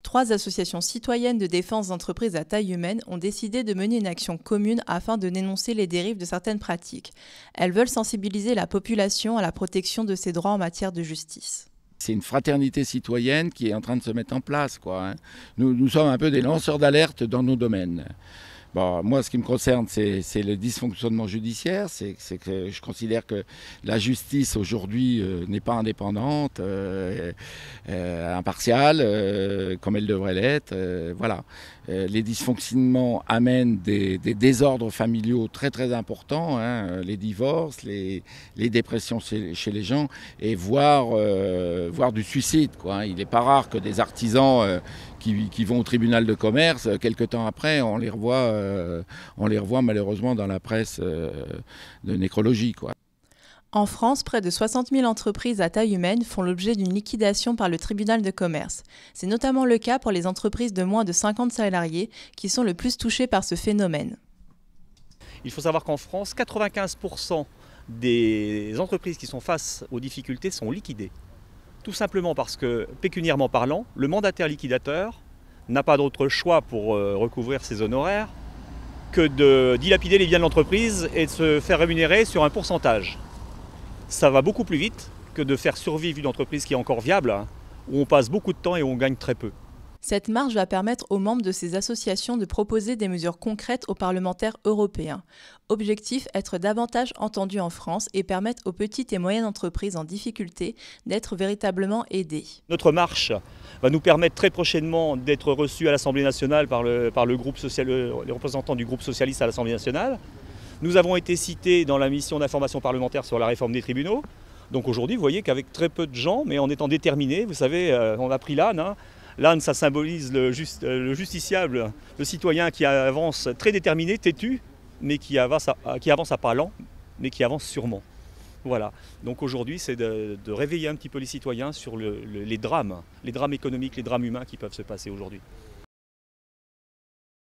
3 associations citoyennes de défense d'entreprises à taille humaine ont décidé de mener une action commune afin de dénoncer les dérives de certaines pratiques. Elles veulent sensibiliser la population à la protection de ses droits en matière de justice. C'est une fraternité citoyenne qui est en train de se mettre en place, quoi. Nous sommes un peu des lanceurs d'alerte dans nos domaines. Bon, moi, ce qui me concerne, c'est le dysfonctionnement judiciaire. C'est que je considère que la justice aujourd'hui n'est pas indépendante, impartiale, comme elle devrait l'être. Voilà. Les dysfonctionnements amènent des désordres familiaux très très importants, hein, les divorces, les dépressions chez les gens, et voire du suicide, quoi. Il n'est pas rare que des artisans qui vont au tribunal de commerce, quelque temps après, on les revoit malheureusement dans la presse de nécrologie, quoi. En France, près de 60 000 entreprises à taille humaine font l'objet d'une liquidation par le tribunal de commerce. C'est notamment le cas pour les entreprises de moins de 50 salariés qui sont le plus touchées par ce phénomène. Il faut savoir qu'en France, 95% des entreprises qui sont face aux difficultés sont liquidées. Tout simplement parce que, pécuniairement parlant, le mandataire liquidateur n'a pas d'autre choix pour recouvrir ses honoraires que de dilapider les biens de l'entreprise et de se faire rémunérer sur un pourcentage. Ça va beaucoup plus vite que de faire survivre une entreprise qui est encore viable, hein, où on passe beaucoup de temps et où on gagne très peu. Cette marche va permettre aux membres de ces associations de proposer des mesures concrètes aux parlementaires européens. Objectif, être davantage entendus en France et permettre aux petites et moyennes entreprises en difficulté d'être véritablement aidées. Notre marche va nous permettre très prochainement d'être reçus à l'Assemblée nationale par le groupe les représentants du groupe socialiste à l'Assemblée nationale. Nous avons été cités dans la mission d'information parlementaire sur la réforme des tribunaux. Donc aujourd'hui, vous voyez qu'avec très peu de gens, mais en étant déterminés, vous savez, on a pris l'âne, hein. L'âne, ça symbolise le justiciable, le citoyen qui avance très déterminé, têtu, mais qui avance à pas lents, mais qui avance sûrement. Voilà. Donc aujourd'hui, c'est de réveiller un petit peu les citoyens sur les drames économiques, les drames humains qui peuvent se passer aujourd'hui.